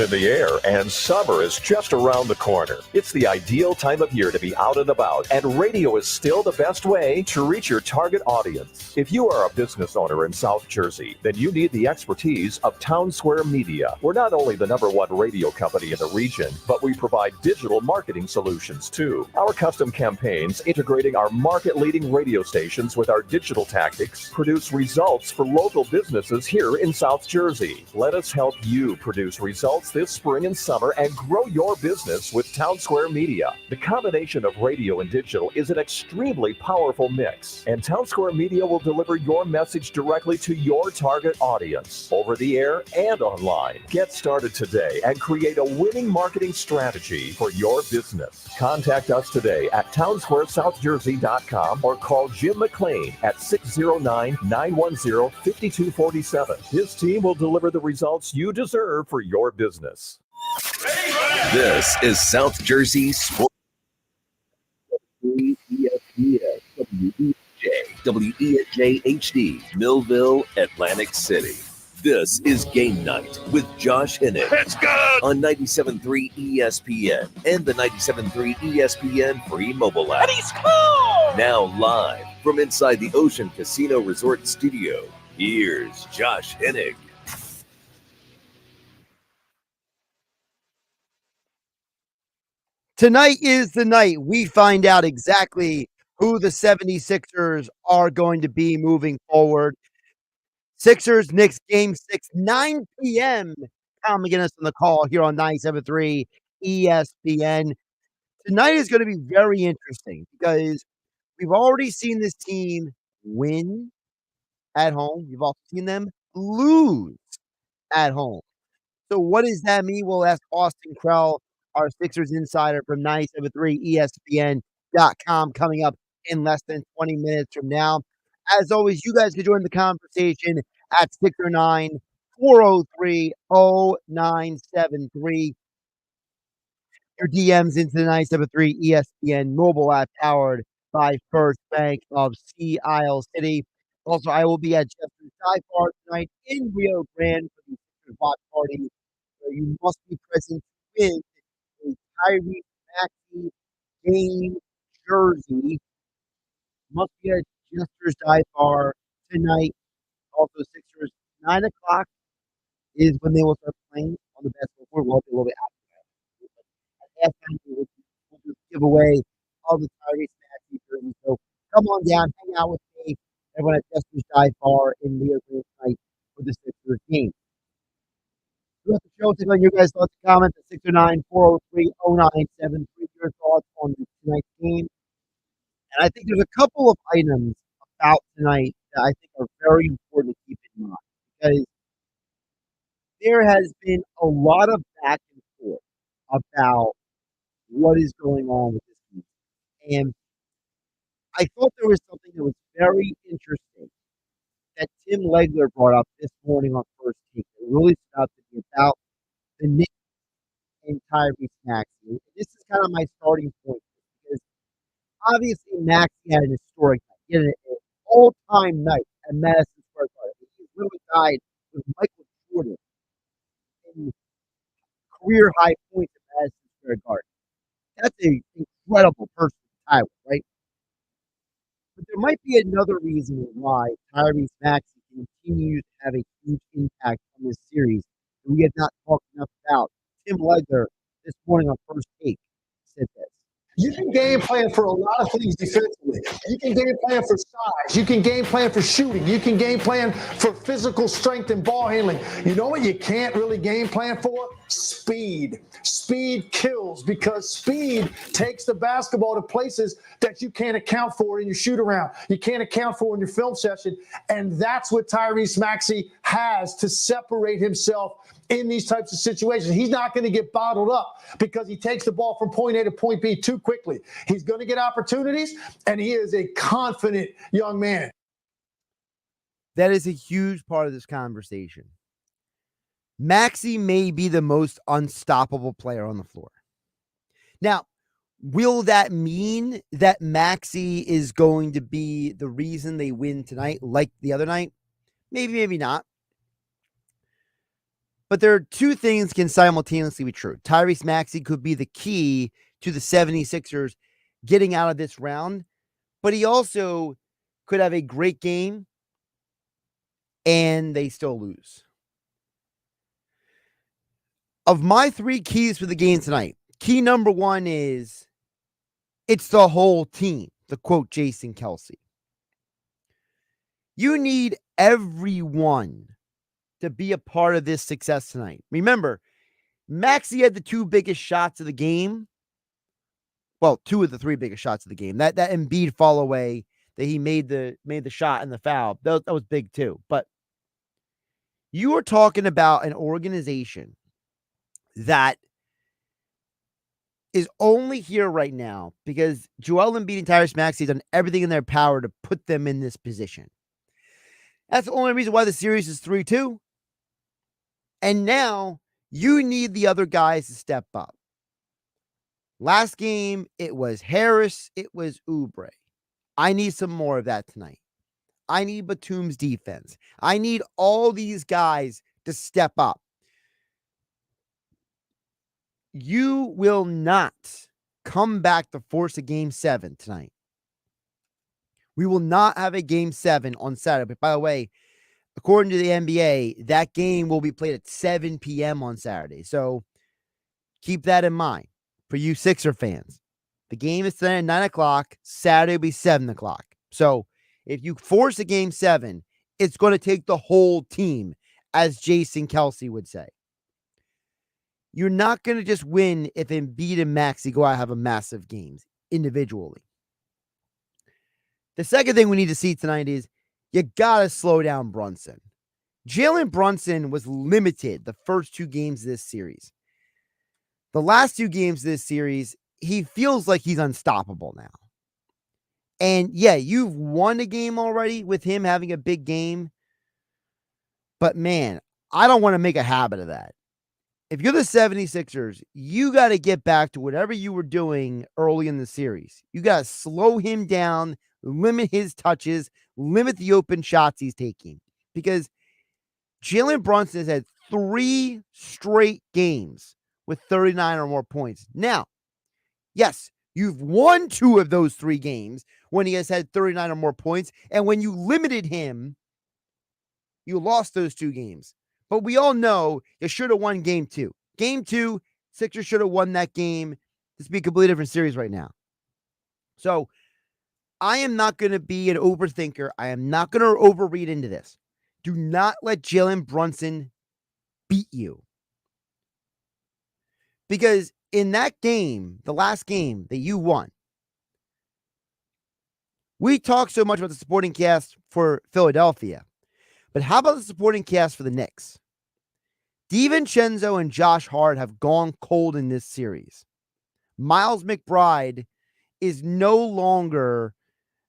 in the air, and summer is just around the corner. It's the ideal time of year to be out and about, and radio is still the best way to reach your target audience. If you are a business owner in South Jersey, then you need the expertise of Town Square Media. We're not only the #1 radio company in the region, but we provide digital marketing solutions too. Our custom campaigns integrating our market-leading radio stations with our digital tactics produce results for local businesses here in South Jersey. Let us help you produce results this spring and summer and grow your business with Town Square Media. The combination of radio and digital is an extremely powerful mix, and Town Square Media will deliver your message directly to your target audience, over the air and online. Get started today and create a winning marketing strategy for your business. Contact us today at townsquaresouthjersey.com or call Jim McLean at 609-910-5247. His team will deliver the results you deserve for your business. This is South Jersey Sports. WESJ HD, Millville, Atlantic City. This is Game Night with Josh Hennig. Let's go! On 97.3 ESPN and the 97.3 ESPN free mobile app. And he scored! Now live from inside the Ocean Casino Resort Studio, here's Josh Hennig. Tonight is the night we find out exactly who the 76ers are going to be moving forward. Sixers, Knicks, Game 6, 9 p.m. Tom McGinnis on the call here on 97.3 ESPN. Tonight is going to be very interesting because we've already seen this team win at home. You've also seen them lose at home. So what does that mean? We'll ask Austin Krell, our Sixers insider from 97.3 ESPN.com, coming up in less than 20 minutes from now. As always, you guys can join the conversation at 609-403-0973. Your DMs into the 97.3 ESPN mobile app powered by First Bank of Sea Isle City. Also, I will be at Jeffrey's Dive Bar tonight in Rio Grande for the Sixers watch party, where you must be present with a Tyrese Maxey game jersey. Must be at Jester's Dive Bar tonight. Also, Sixers, 9 o'clock is when they will start playing on the basketball court. We'll be a little bit after that. At halftime, we'll just give away all the Tyrese Maxey jerseys. So come on down, hang out with me, everyone at Jester's Dive Bar in Rio Grande tonight for the Sixers game. Throughout the show, take on your guys' thoughts and comments at 609-403-0973. Your thoughts on tonight's game. And I think there's a couple of items about tonight that I think are very important to keep in mind, because there has been a lot of back and forth about what is going on with this team. And I thought there was something that was very interesting that Tim Legler brought up this morning on First Take. It really stood out to me about the Knicks and Tyrese Maxey. And this is kind of my starting point, because obviously Maxey had an historic night. He had an all-time night at Madison Square Garden. He literally tied with Michael Jordan in career high points at Madison Square Garden. That's an incredible person to tie with, right? But there might be another reason why Tyrese Maxey continues to have a huge impact on this series that we have not talked enough about. Tim Legler this morning on First Take said this. You can game plan for a lot of things defensively. You can game plan for size. You can game plan for shooting. You can game plan for physical strength and ball handling. You know what you can't really game plan for? Speed. Speed kills, because speed takes the basketball to places that you can't account for in your shoot around. You can't account for in your film session. And that's what Tyrese Maxey has to separate himself in these types of situations. He's not going to get bottled up because he takes the ball from point A to point B too quickly. He's going to get opportunities, and he is a confident young man. That is a huge part of this conversation. Maxey may be the most unstoppable player on the floor. Now, will that mean that Maxey is going to be the reason they win tonight like the other night? Maybe, maybe not. But there are two things can simultaneously be true. Tyrese Maxey could be the key to the 76ers getting out of this round, but he also could have a great game and they still lose. Of my three keys for the game tonight, key number one is it's the whole team, to quote Jason Kelsey. You need everyone to be a part of this success tonight. Remember, Maxey had the two biggest shots of the game. Well, two of the three biggest shots of the game. That Embiid fall away that he made the shot and the foul. That was big too. But you are talking about an organization that is only here right now because Joel Embiid and Tyrese Maxey have done everything in their power to put them in this position. That's the only reason why the series is 3-2. And now you need the other guys to step up. Last game, it was Harris, it was Oubre. I need some more of that tonight. I need Batum's defense. I need all these guys to step up. You will not come back to force a game 7 tonight. We will not have a game 7 on Saturday. But by the way, according to the NBA, that game will be played at 7 p.m. on Saturday. So keep that in mind for you Sixer fans. The game is tonight at 9 o'clock. Saturday will be 7 o'clock. So if you force a game 7, it's going to take the whole team, as Jason Kelsey would say. You're not going to just win if Embiid and Maxey go out and have a massive games individually. The second thing we need to see tonight is you got to slow down Brunson. Jalen Brunson was limited the first 2 games of this series. The last 2 games of this series, he feels like he's unstoppable now. And yeah, you've won a game already with him having a big game. But man, I don't want to make a habit of that. If you're the 76ers, you got to get back to whatever you were doing early in the series. You got to slow him down, limit his touches, limit the open shots he's taking. Because Jalen Brunson has had 3 straight games with 39 or more points. Now, yes, you've won 2 of those 3 games when he has had 39 or more points. And when you limited him, you lost those 2 games. But we all know you should have won game 2. Game 2, Sixers should have won that game. This would be a completely different series right now. So I am not going to be an overthinker. I am not going to overread into this. Do not let Jalen Brunson beat you. Because in that game, the last game that you won, we talk so much about the supporting cast for Philadelphia. But how about the supporting cast for the Knicks? DiVincenzo and Josh Hart have gone cold in this series. Miles McBride is no longer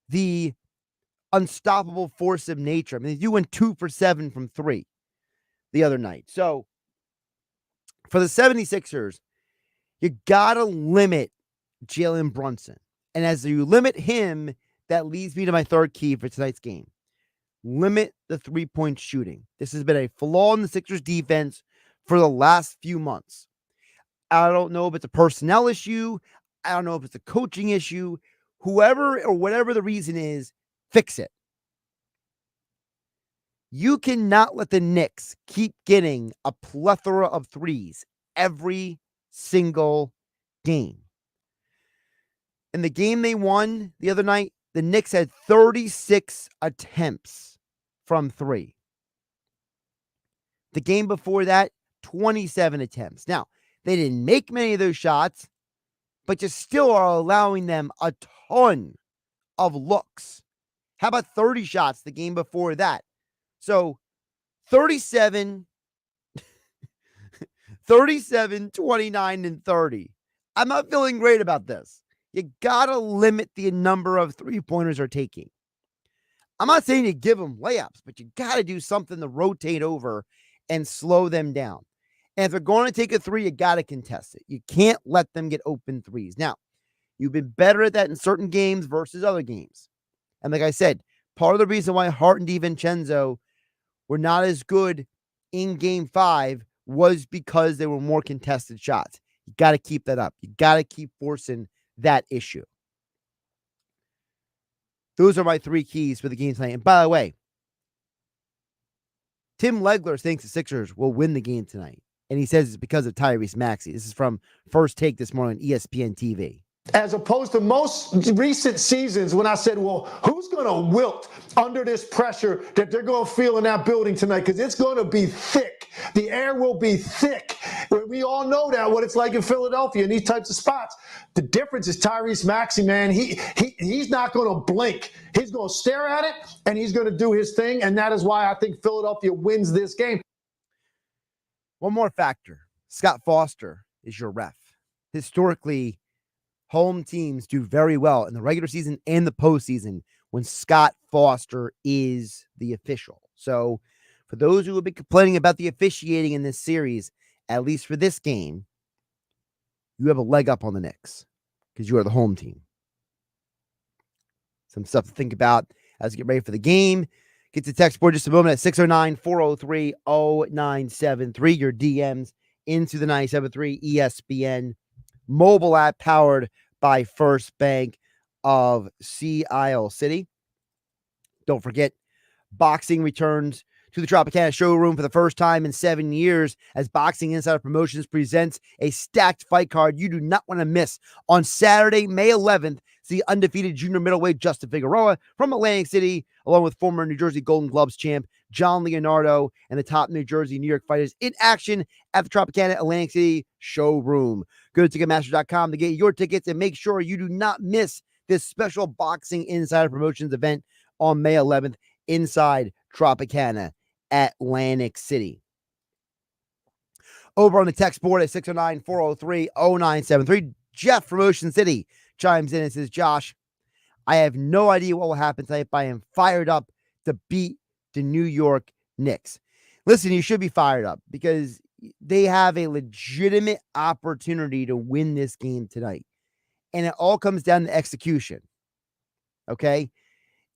the unstoppable force of nature. I mean, you went 2 for 7 from 3 the other night. So for the 76ers, you got to limit Jalen Brunson. And as you limit him, that leads me to my third key for tonight's game. Limit the 3-point shooting. This has been a flaw in the Sixers defense for the last few months. I don't know if it's a personnel issue. I don't know if it's a coaching issue. Whoever or whatever the reason is, fix it. You cannot let the Knicks keep getting a plethora of threes every single game. In the game they won the other night, the Knicks had 36 attempts from 3. The game before that, 27 attempts. Now, they didn't make many of those shots, but you still are allowing them a ton of looks. How about 30 shots the game before that? So 37, 29, and 30. I'm not feeling great about this. You got to limit the number of 3-pointers they're taking. I'm not saying you give them layups, but you got to do something to rotate over and slow them down. And if they're going to take a 3, you got to contest it. You can't let them get open 3s. Now, you've been better at that in certain games versus other games. And like I said, part of the reason why Hart and DiVincenzo were not as good in game 5 was because there were more contested shots. You got to keep that up. You got to keep forcing that issue. Those are my 3 keys for the game tonight. And by the way, Tim Legler thinks the Sixers will win the game tonight. And he says it's because of Tyrese Maxey. This is from First Take this morning on ESPN TV. As opposed to most recent seasons when I said, well, who's going to wilt under this pressure that they're going to feel in that building tonight? Because it's going to be thick. The air will be thick. We all know that, what it's like in Philadelphia in these types of spots. The difference is Tyrese Maxey, man. He's not going to blink. He's going to stare at it, and he's going to do his thing, and that is why I think Philadelphia wins this game. One more factor. Scott Foster is your ref. Historically, home teams do very well in the regular season and the postseason when Scott Foster is the official. So for those who have been complaining about the officiating in this series, at least for this game, you have a leg up on the Knicks because you are the home team. Some stuff to think about as you get ready for the game. Get to text board just a moment at 609-403-0973. Your DMs into the 97.3 ESPN mobile app powered by First Bank of Sea Isle City. Don't forget, boxing returns to the Tropicana showroom for the first time in 7 years as Boxing Insider Promotions presents a stacked fight card you do not want to miss. On Saturday, May 11th, see undefeated junior middleweight Justin Figueroa from Atlantic City, along with former New Jersey Golden Gloves champ John Leonardo and the top New Jersey, New York fighters in action at the Tropicana Atlantic City showroom. Go to Ticketmaster.com to get your tickets and make sure you do not miss this special Boxing Insider Promotions event on May 11th inside Tropicana Atlantic City. Over on the text board at 609-403-0973, Jeff from Ocean City chimes in and says, Josh, I have no idea what will happen tonight, but I am fired up to beat the New York Knicks. Listen, you should be fired up because they have a legitimate opportunity to win this game tonight. And it all comes down to execution. Okay?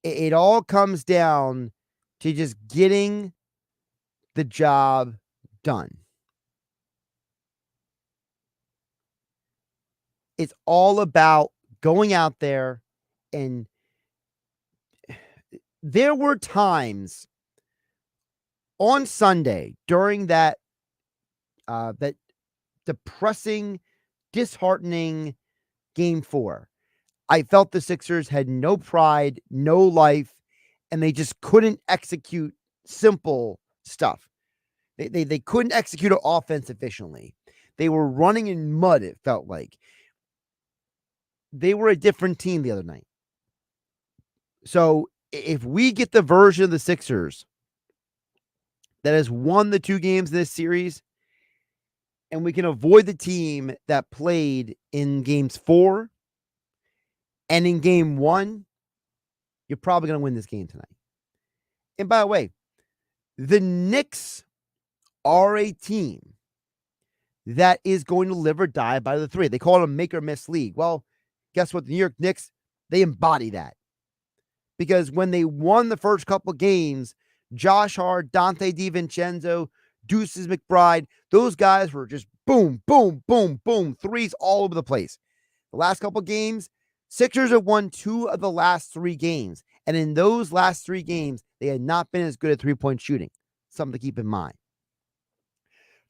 It all comes down to just getting the job done. It's all about going out there, and there were times on Sunday during that that depressing, disheartening Game 4. I felt the Sixers had no pride, no life, and they just couldn't execute simple stuff. They couldn't execute an offense efficiently. They were running in mud, it felt like. They were a different team the other night. So if we get the version of the Sixers that has won the 2 games in this series, and we can avoid the team that played in games 4 and in game 1, you're probably going to win this game tonight. And by the way, the Knicks are a team that is going to live or die by the 3. They call it a make or miss league. Well, guess what? The New York Knicks, they embody that. Because when they won the first couple games, Josh Hart, Dante DiVincenzo, Deuces McBride, those guys were just boom, boom, boom, boom, threes all over the place. The last couple games, Sixers have won 2 of the last 3 games. And in those last 3 games, they had not been as good at three-point shooting. Something to keep in mind.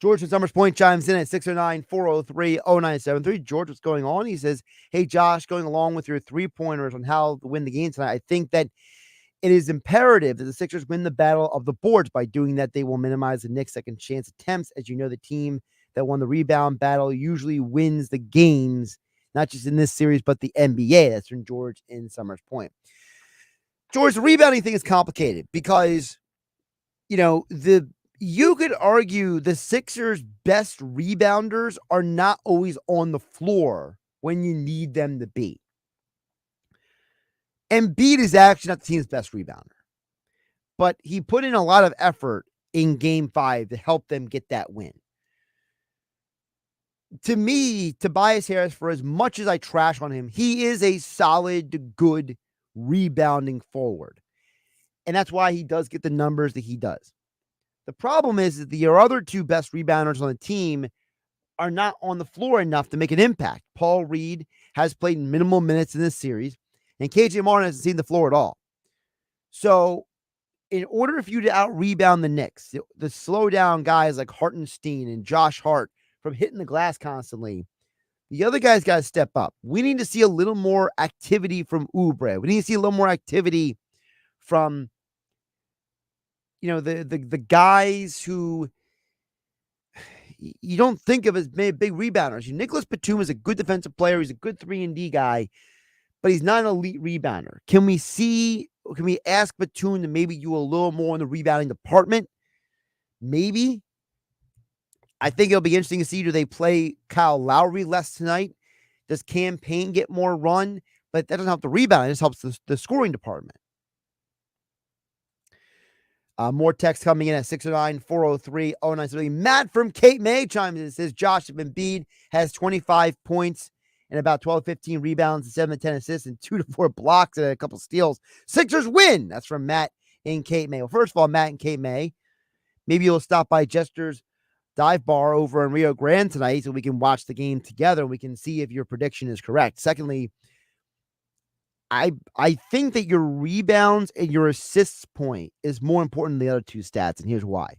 George from Summers Point chimes in at 609-403-0973. George, what's going on? He says, hey, Josh, going along with your 3-pointers on how to win the game tonight, I think that it is imperative that the Sixers win the battle of the boards. By doing that, they will minimize the Knicks' second chance attempts. As you know, the team that won the rebound battle usually wins the games, not just in this series, but the NBA. That's from George in Summers Point. George, the rebounding thing is complicated because, you could argue the Sixers' best rebounders are not always on the floor when you need them to be. Embiid is actually not the team's best rebounder, but he put in a lot of effort in Game 5 to help them get that win. To me, Tobias Harris, for as much as I trash on him, he is a solid, good rebounding forward. And that's why he does get the numbers that he does. The problem is that your other two best rebounders on the team are not on the floor enough to make an impact. Paul Reed has played minimal minutes in this series, and KJ Martin hasn't seen the floor at all. So in order for you to out-rebound the Knicks, the slow down guys like Hartenstein and Josh Hart from hitting the glass constantly, the other guys got to step up. We need to see a little more activity from Oubre. We need to see a little more activity from, the guys who you don't think of as big rebounders. Nicholas Batum is a good defensive player. He's a good 3-and-D guy, but he's not an elite rebounder. Can we ask Batum to maybe do a little more in the rebounding department? Maybe. I think it'll be interesting to see, do they play Kyle Lowry less tonight? Does Cam Payne get more run? But that doesn't help the rebound. It just helps the scoring department. More text coming in at 609-403-0973. Matt from Cape May chimes in and says Josh Embiid has 25 points and about 12 15 rebounds and 7 to 10 assists and 2 to 4 blocks and a couple steals. Sixers win. That's from Matt in Cape May. Well, first of all, Matt in Cape May, maybe you'll stop by Jester's Dive Bar over in Rio Grande tonight so we can watch the game together and we can see if your prediction is correct. Secondly, I think that your rebounds and your assists point is more important than the other two stats, and here's why.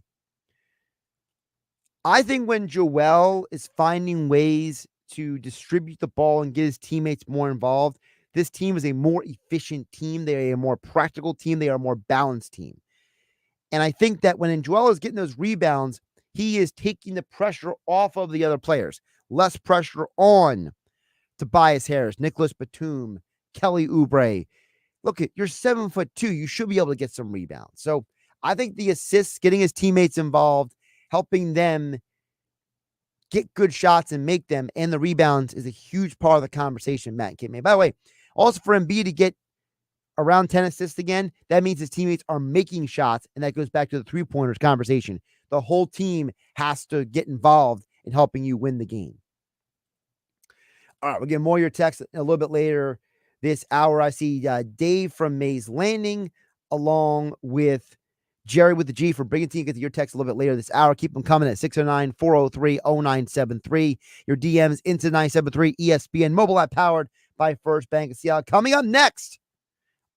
I think when Joel is finding ways to distribute the ball and get his teammates more involved, this team is a more efficient team. They are a more practical team. They are a more balanced team. And I think that when Joel is getting those rebounds, he is taking the pressure off of the other players. Less pressure on Tobias Harris, Nicholas Batum, Kelly Oubre. Look, you're 7'2". You should be able to get some rebounds. So I think the assists, getting his teammates involved, helping them get good shots and make them, and the rebounds is a huge part of the conversation, Matt and Kate made. By the way, also for Embiid to get around 10 assists again, that means his teammates are making shots, and that goes back to the three-pointers conversation. The whole team has to get involved in helping you win the game. All right, we'll get more of your texts a little bit later this hour. I see Dave from Mays Landing along with Jerry with the G for bringing to you. Get to your text a little bit later this hour. Keep them coming at 609-403-0973. Your DMs into 973 ESPN mobile app powered by First Bank of Seattle. Coming up next,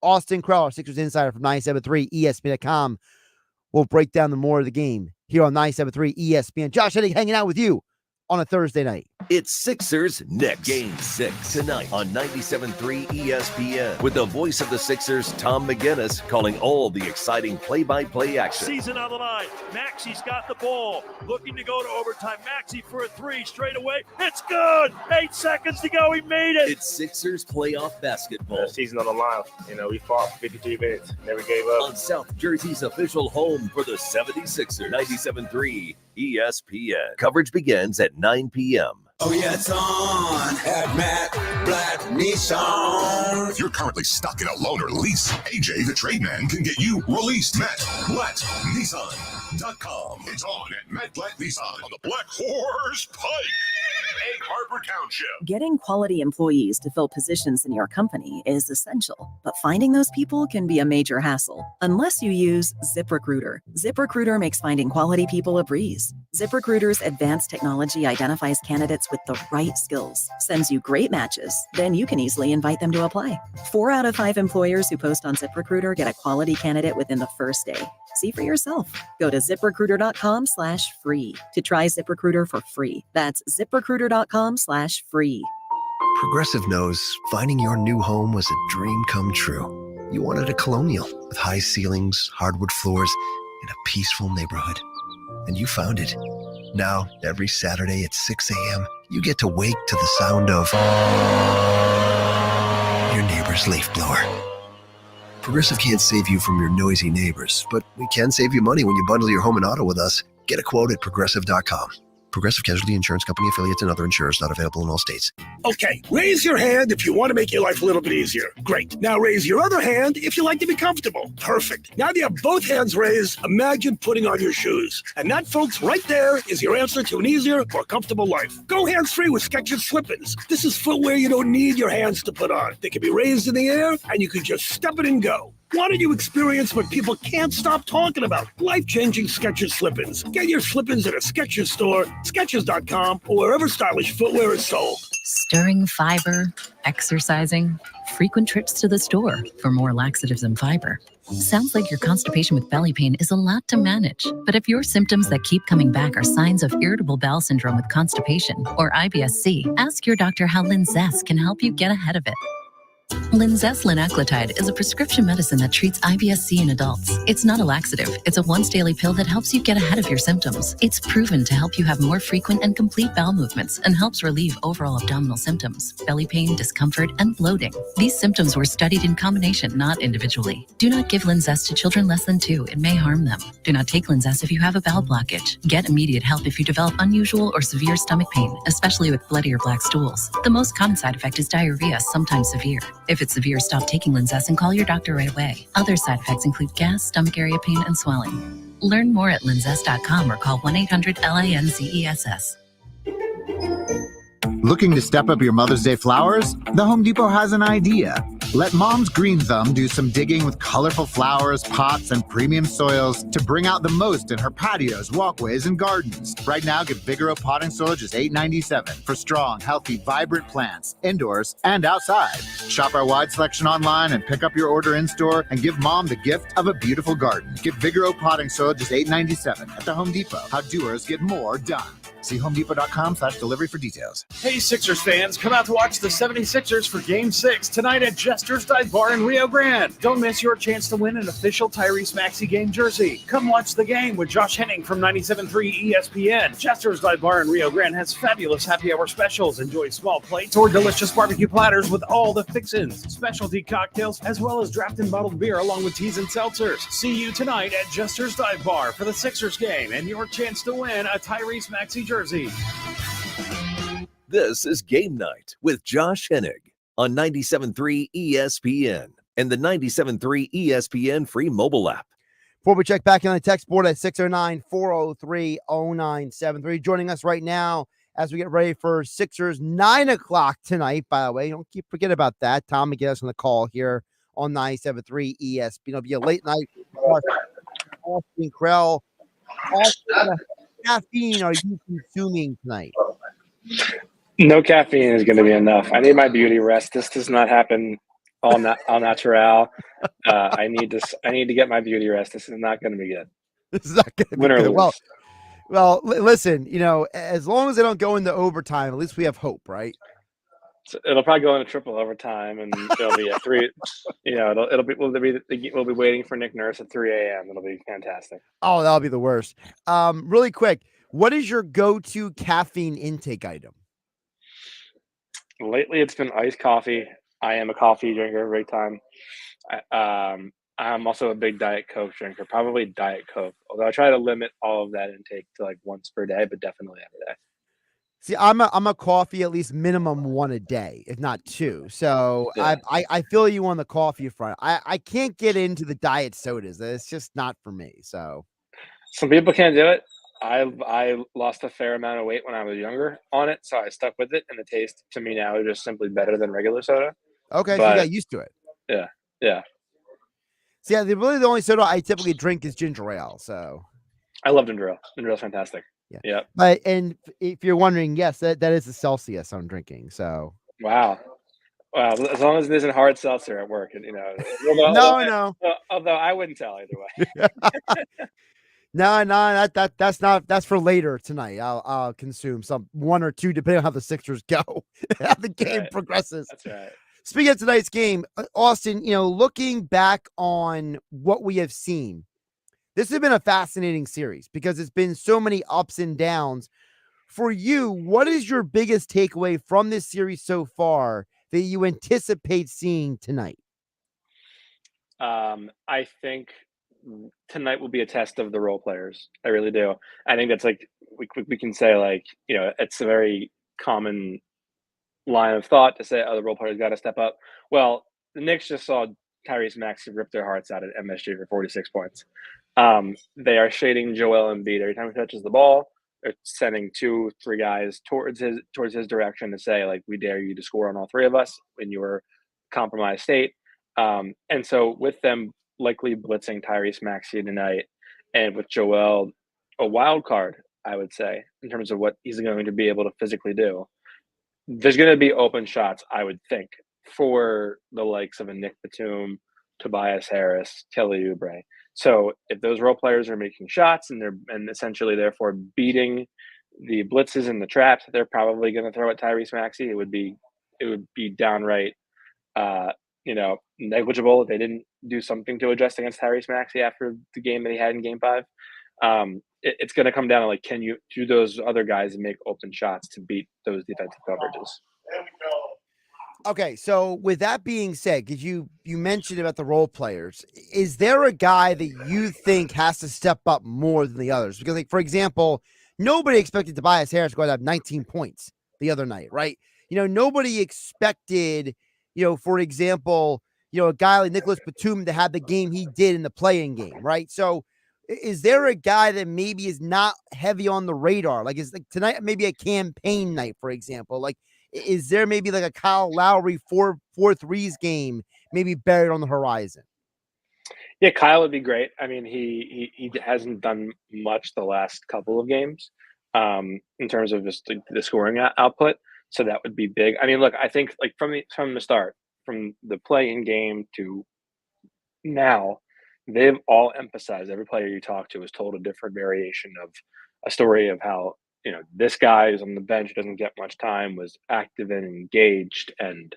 Austin Krell, our Sixers insider from 973 ESPN.com. We'll break down the more of the game here on 973 ESPN. Josh Hennig hanging out with you on a Thursday night. It's Sixers Knicks Game 6 tonight on 97.3 ESPN with the voice of the Sixers, Tom McGinnis, calling all the exciting play-by-play action. Season on the line. Maxi's got the ball. Looking to go to overtime. Maxi for a three straight away. It's good. 8 seconds to go. He made it. It's Sixers playoff basketball. Season on the line. We fought for 53 minutes. Never gave up. On South Jersey's official home for the 76ers, 97.3 ESPN. Coverage begins at 9 p.m. Oh, yeah, it's on at Matt Blatt Nissan. If you're currently stuck in a loan or lease, AJ the Trade Man can get you released. Matt Blatt Nissan.com. It's on at Matt Blatt Nissan on the Black Horse Pike, Egg Harbor Township. Getting quality employees to fill positions in your company is essential, but finding those people can be a major hassle unless you use ZipRecruiter. ZipRecruiter makes finding quality people a breeze. ZipRecruiter's advanced technology identifies candidates with the right skills, sends you great matches, then you can easily invite them to apply. 4 out of 5 employers who post on ZipRecruiter get a quality candidate within the first day. See for yourself. Go to ZipRecruiter.com/free to try ZipRecruiter for free. That's ZipRecruiter.com/free. Progressive knows finding your new home was a dream come true. You wanted a Colonial with high ceilings, hardwood floors, and a peaceful neighborhood. And you found it. Now, every Saturday at 6 a.m., you get to wake to the sound of your neighbor's leaf blower. Progressive can't save you from your noisy neighbors, but we can save you money when you bundle your home and auto with us. Get a quote at Progressive.com. Progressive Casualty Insurance Company, affiliates, and other insurers not available in all states. Okay, raise your hand if you want to make your life a little bit easier. Great. Now raise your other hand if you like to be comfortable. Perfect. Now that you have both hands raised, imagine putting on your shoes. And that, folks, right there is your answer to an easier, more comfortable life. Go hands-free with Skechers Slip-ins. This is footwear you don't need your hands to put on. They can be raised in the air, and you can just step it and go. Why don't you experience what people can't stop talking about? Life-changing Skechers slip-ins. Get your slip-ins at a Skechers store, Skechers.com, or wherever stylish footwear is sold. Stirring fiber, exercising, frequent trips to the store for more laxatives and fiber. Sounds like your constipation with belly pain is a lot to manage. But if your symptoms that keep coming back are signs of irritable bowel syndrome with constipation or IBS-C, ask your doctor how Linzess can help you get ahead of it. Linzess linaclotide is a prescription medicine that treats IBS-C in adults. It's not a laxative. It's a once-daily pill that helps you get ahead of your symptoms. It's proven to help you have more frequent and complete bowel movements and helps relieve overall abdominal symptoms, belly pain, discomfort, and bloating. These symptoms were studied in combination, not individually. Do not give Linzess to children less than 2. It may harm them. Do not take Linzess if you have a bowel blockage. Get immediate help if you develop unusual or severe stomach pain, especially with bloody or black stools. The most common side effect is diarrhea, sometimes severe. If it's severe, stop taking Linzess and call your doctor right away. Other side effects include gas, stomach area pain, and swelling. Learn more at linzess.com or call 1-800-LINZESS. Looking to step up your Mother's Day flowers? The Home Depot has an idea. Let Mom's Green Thumb do some digging with colorful flowers, pots, and premium soils to bring out the most in her patios, walkways, and gardens. Right now, get Vigoro potting soil just $8.97 for strong, healthy, vibrant plants, indoors and outside. Shop our wide selection online and pick up your order in-store and give Mom the gift of a beautiful garden. Get Vigoro potting soil just $8.97 at the Home Depot. How doers get more done. See homedepot.com/delivery for details. Hey, Sixers fans, come out to watch the 76ers for Game 6 tonight at Jester's Dive Bar in Rio Grande. Don't miss your chance to win an official Tyrese Maxey game jersey. Come watch the game with Josh Hennig from 97.3 ESPN. Jester's Dive Bar in Rio Grande has fabulous happy hour specials. Enjoy small plates or delicious barbecue platters with all the fixins, specialty cocktails, as well as draft and bottled beer along with teas and seltzers. See you tonight at Jester's Dive Bar for the Sixers game and your chance to win a Tyrese Maxey jersey. This is Game Night with Josh Hennig on 97.3 ESPN and the 97.3 ESPN free mobile app. Before we check back on the text board at 609-403-0973. Joining us right now as we get ready for Sixers 9 o'clock tonight, by the way. Don't forget about that. Tom McGinnis on the call here on 97.3 ESPN. It'll be a late night. Austin Krell. Austin, caffeine are you consuming tonight? No caffeine is going to be enough. I need my beauty rest. This does not happen all natural. I need to get my beauty rest. This is not going to be good. This is not going to be good. Well, listen, as long as they don't go into overtime, at least we have hope, right? So it'll probably go into triple overtime, and it'll be at 3. We'll be waiting for Nick Nurse at 3 a.m. It'll be fantastic. Oh, that'll be the worst. Really quick, what is your go-to caffeine intake item? Lately, it's been iced coffee. I am a coffee drinker big time. I'm also a big Diet Coke drinker, probably Diet Coke. Although I try to limit all of that intake to like once per day, but definitely every day. See, I'm a coffee at least minimum 1 a day, if not 2. So yeah. I feel you on the coffee front. I can't get into the diet sodas. It's just not for me. So some people can't do it. I lost a fair amount of weight when I was younger on it, so I stuck with it, and the taste to me now is just simply better than regular soda. Okay, so you got used to it. Yeah. So yeah, the only soda I typically drink is ginger ale. So I love ginger ale. Ginger ale's fantastic. Yeah. But and if you're wondering, yes, that is the Celsius I'm drinking. So wow. As long as it isn't hard seltzer at work, No. Although I wouldn't tell either way. No, that's for later tonight. I'll consume some 1 or 2 depending on how the Sixers go, how the game progresses. That's right. Speaking of tonight's game, Austin, looking back on what we have seen, this has been a fascinating series because it's been so many ups and downs. For you, what is your biggest takeaway from this series so far that you anticipate seeing tonight? I think tonight will be a test of the role players. I really do. I think that's like we can say it's a very common line of thought to say, the role players got to step up. Well, the Knicks just saw Tyrese Maxey rip their hearts out at MSG for 46 points. They are shading Joel Embiid every time he touches the ball. They're sending 2-3 guys towards his direction to say, we dare you to score on all 3 of us in your compromised state. And so with them likely blitzing Tyrese Maxey tonight, and with Joel a wild card, I would say, in terms of what he's going to be able to physically do, there's going to be open shots, I would think, for the likes of a Nick Batum, Tobias Harris, Kelly Oubre. So if those role players are making shots and they're essentially therefore beating the blitzes and the traps that they're probably going to throw at Tyrese Maxey, it would be downright negligible if they didn't do something to adjust against Tyrese Maxey after the game that he had in Game 5. It's going to come down to, like, can you do those other guys make open shots to beat those defensive coverages? Okay, so with that being said, because you mentioned about the role players, is there a guy that you think has to step up more than the others? Because, like, for example, nobody expected Tobias Harris to go out and have 19 points the other night, right? Nobody expected, for example, a guy like Nicholas Batum to have the game he did in the play-in game, right? So is there a guy that maybe is not heavy on the radar? Like, is like tonight maybe a campaign night, for example? Like, is there maybe like a Kyle Lowry 4-3s game maybe buried on the horizon? Yeah, Kyle would be great. I mean, he hasn't done much the last couple of games in terms of just the scoring output. So that would be big. I mean, look, I think, like, from the start, from the play-in game to now, they've all emphasized, every player you talk to has told a different variation of a story of how, this guy who's on the bench, doesn't get much time, was active and engaged and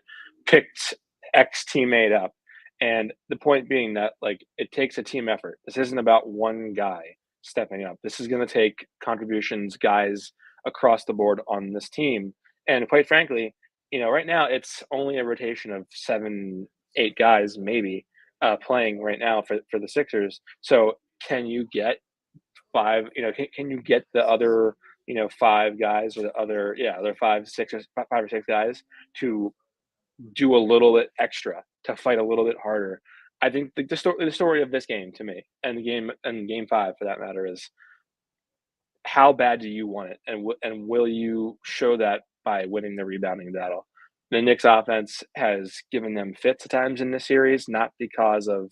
picked X teammate up. And the point being that, like, it takes a team effort. This isn't about one guy stepping up. This is going to take contributions, guys across the board on this team. And quite frankly, right now it's only a rotation of 7, 8 guys maybe playing right now for the Sixers. So can you get 5? Can you get the other 5 guys, or the other 5 or 6 guys to do a little bit extra, to fight a little bit harder? I think the story of this game, to me, and game 5 for that matter, is how bad do you want it, and will you show that by winning the rebounding battle? The Knicks offense has given them fits at times in this series, not because of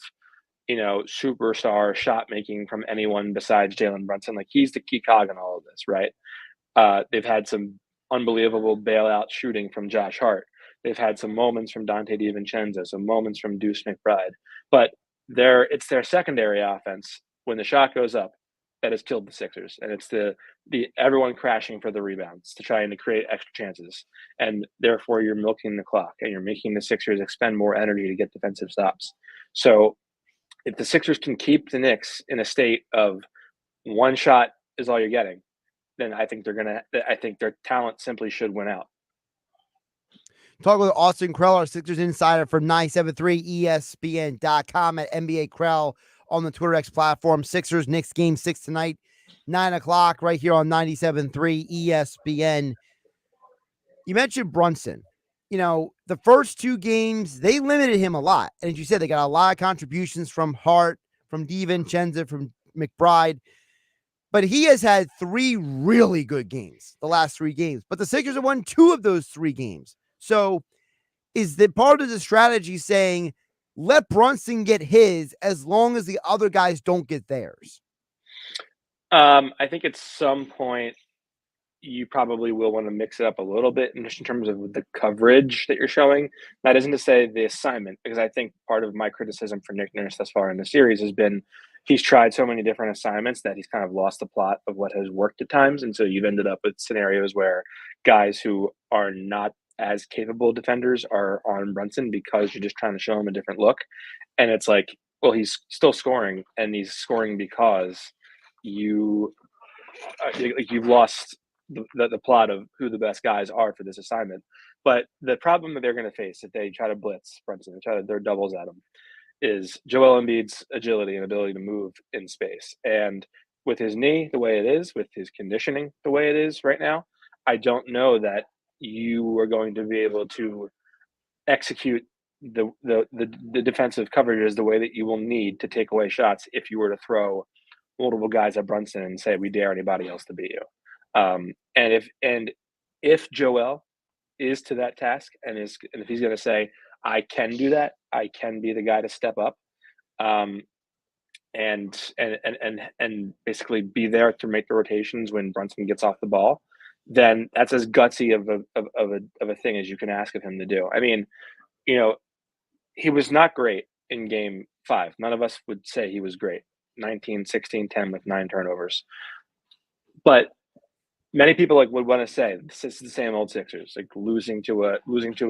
superstar shot making from anyone besides Jalen Brunson. Like, he's the key cog in all of this, right? They've had some unbelievable bailout shooting from Josh Hart. They've had some moments from Dante DiVincenzo, some moments from Deuce McBride. But it's their secondary offense, when the shot goes up, that has killed the Sixers. And it's the everyone crashing for the rebounds to trying to create extra chances. And therefore you're milking the clock, and you're making the Sixers expend more energy to get defensive stops. So if the Sixers can keep the Knicks in a state of one shot is all you're getting, then I think their talent simply should win out. Talk with Austin Krell, our Sixers insider from 973ESPN.com, at NBA Krell on the Twitter X platform. Sixers Knicks Game 6 tonight, 9 o'clock, right here on 97.3 ESPN. You mentioned Brunson. The first 2 games, they limited him a lot. And as you said, they got a lot of contributions from Hart, from DiVincenzo, from McBride. But he has had 3 really good games, the last 3 games. But the Sixers have won 2 of those 3 games. So is the part of the strategy saying, let Brunson get his as long as the other guys don't get theirs? I think at some point you probably will want to mix it up a little bit in terms of the coverage that you're showing. That isn't to say the assignment, because I think part of my criticism for Nick Nurse thus far in the series has been he's tried so many different assignments that he's kind of lost the plot of what has worked at times. And so you've ended up with scenarios where guys who are not as capable defenders are on Brunson because you're just trying to show him a different look. And it's like, well, he's still scoring, and he's scoring because you've lost the plot of who the best guys are for this assignment. But the problem that they're going to face if they try to blitz Brunson, throw doubles at him, is Joel Embiid's agility and ability to move in space. And with his knee the way it is, with his conditioning the way it is right now, I don't know that you are going to be able to execute the defensive coverages the way that you will need to take away shots if you were to throw multiple guys at Brunson and say, we dare anybody else to beat you. And if Joel is to that task, and if he's going to say, I can do that. I can be the guy to step up, and basically be there to make the rotations when Brunson gets off the ball. Then that's as gutsy of a thing as you can ask of him to do. I mean, he was not great in game 5. None of us would say he was great. 19, 16, 10 with 9 turnovers. But many people would want to say this is the same old Sixers, losing to a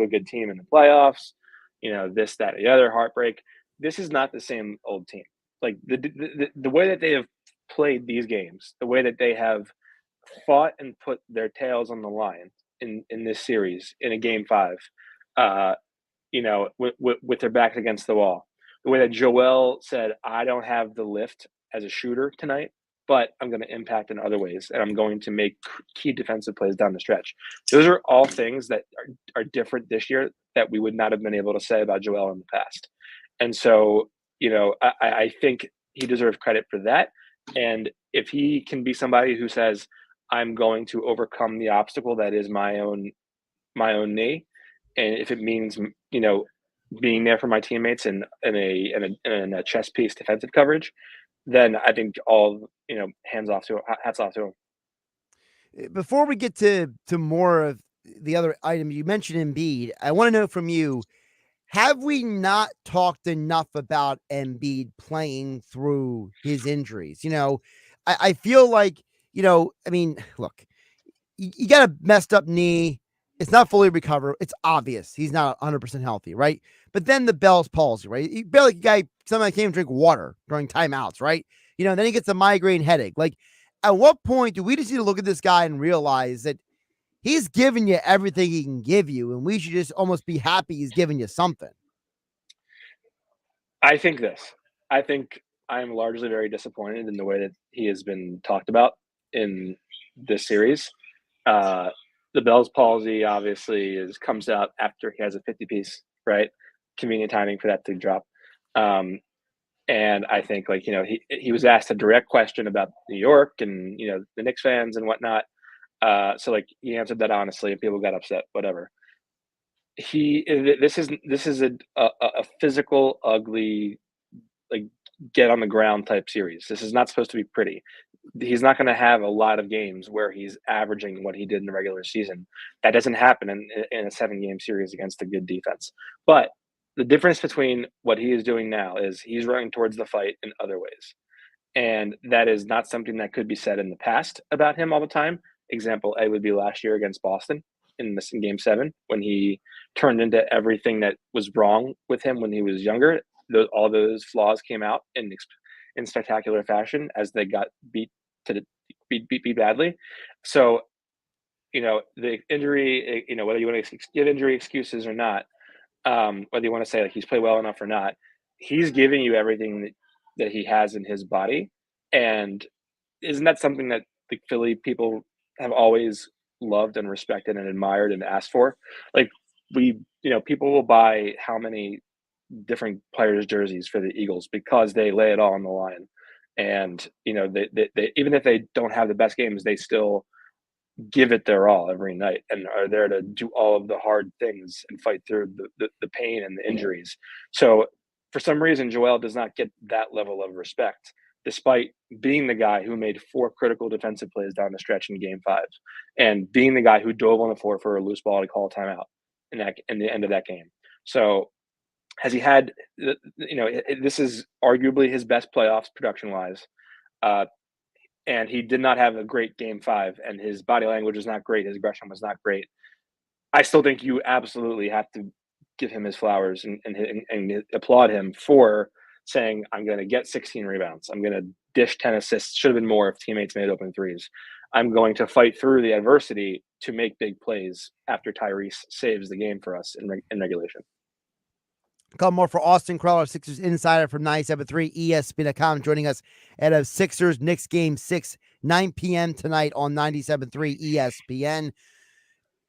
good team in the playoffs, this, that, the other, heartbreak. This is not the same old team. The way that they have played these games, the way that they have fought and put their tails on the line in this series in a game 5, with their backs against the wall. The way that Joel said, I don't have the lift as a shooter tonight, but I'm going to impact in other ways, and I'm going to make key defensive plays down the stretch. Those are all things that are different this year that we would not have been able to say about Joel in the past. And so, I think he deserves credit for that. And if he can be somebody who says, I'm going to overcome the obstacle that is my own knee, and if it means, being there for my teammates in a chess piece defensive coverage, then I think all, hats off to him. Before we get to more of the other items, you mentioned Embiid. I want to know from you, have we not talked enough about Embiid playing through his injuries? I feel like, look, you got a messed up knee. It's not fully recovered. It's obvious he's not 100% healthy, right? But then the Bell's palsy, right? You barely somebody can't even drink water during timeouts, right? Then he gets a migraine headache. At what point do we just need to look at this guy and realize that he's giving you everything he can give you, and we should just almost be happy he's giving you something? I think I'm largely very disappointed in the way that he has been talked about in this series. The Bell's palsy obviously comes out after he has a 50-piece, right? Convenient timing for that to drop. And I think he was asked a direct question about New York and, the Knicks fans and whatnot. So he answered that honestly and people got upset, whatever. This is a physical, ugly, get on the ground type series. This is not supposed to be pretty. He's not going to have a lot of games where he's averaging what he did in the regular season. That doesn't happen in a 7-game series against a good defense. But the difference between what he is doing now is he's running towards the fight in other ways. And that is not something that could be said in the past about him all the time. Example A would be last year against Boston in game 7, when he turned into everything that was wrong with him when he was younger. All those flaws came out in spectacular fashion as they got beat badly. So, the injury, whether you want to give injury excuses or not, whether you want to say he's played well enough or not, he's giving you everything that he has in his body. And isn't that something that the Philly people have always loved and respected and admired and asked for? People will buy how many different players' jerseys for the Eagles because they lay it all on the line. And, they even if they don't have the best games, they still give it their all every night and are there to do all of the hard things and fight through the pain and the injuries. So for some reason, Joel does not get that level of respect, despite being the guy who made 4 critical defensive plays down the stretch in game 5 and being the guy who dove on the floor for a loose ball to call a timeout in the end of that game. So has he had, this is arguably his best playoffs production wise. And he did not have a great game 5 and his body language was not great. His aggression was not great. I still think you absolutely have to give him his flowers and applaud him for saying, I'm going to get 16 rebounds. I'm going to dish 10 assists. Should have been more if teammates made open threes. I'm going to fight through the adversity to make big plays after Tyrese saves the game for us in regulation. Come more for Austin Krell, our Sixers insider from 97.3 ESPN.com, joining us at a Sixers Knicks Game 6, 9 p.m. tonight on 97.3 ESPN.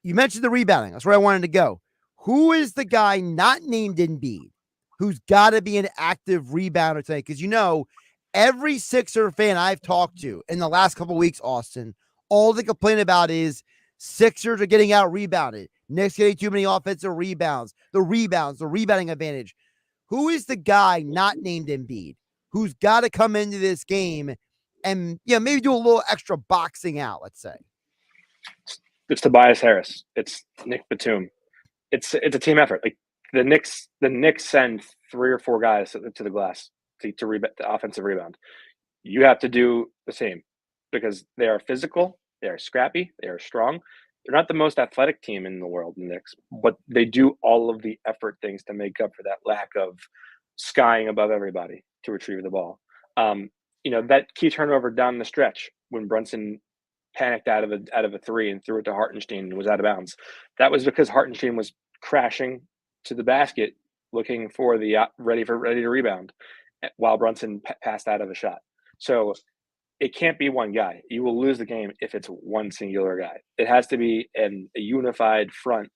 You mentioned the rebounding. That's where I wanted to go. Who is the guy not named Embiid who's got to be an active rebounder tonight? Because, every Sixer fan I've talked to in the last couple of weeks, Austin, all they complain about is Sixers are getting out rebounded. Knicks getting too many offensive rebounds. The rebounding advantage. Who is the guy not named Embiid who's got to come into this game and maybe do a little extra boxing out, let's say? It's Tobias Harris. It's Nick Batum. It's a team effort. Like the Knicks send 3 or 4 guys to the glass to the offensive rebound. You have to do the same because they are physical, they are scrappy, they are strong. They're not the most athletic team in the world, the Knicks, but they do all of the effort things to make up for that lack of skying above everybody to retrieve the ball. That key turnover down the stretch when Brunson panicked out of a 3 and threw it to Hartenstein and was out of bounds. That was because Hartenstein was crashing to the basket looking for the ready to rebound while Brunson passed out of a shot. So it can't be one guy. You will lose the game if it's one singular guy. It has to be a unified front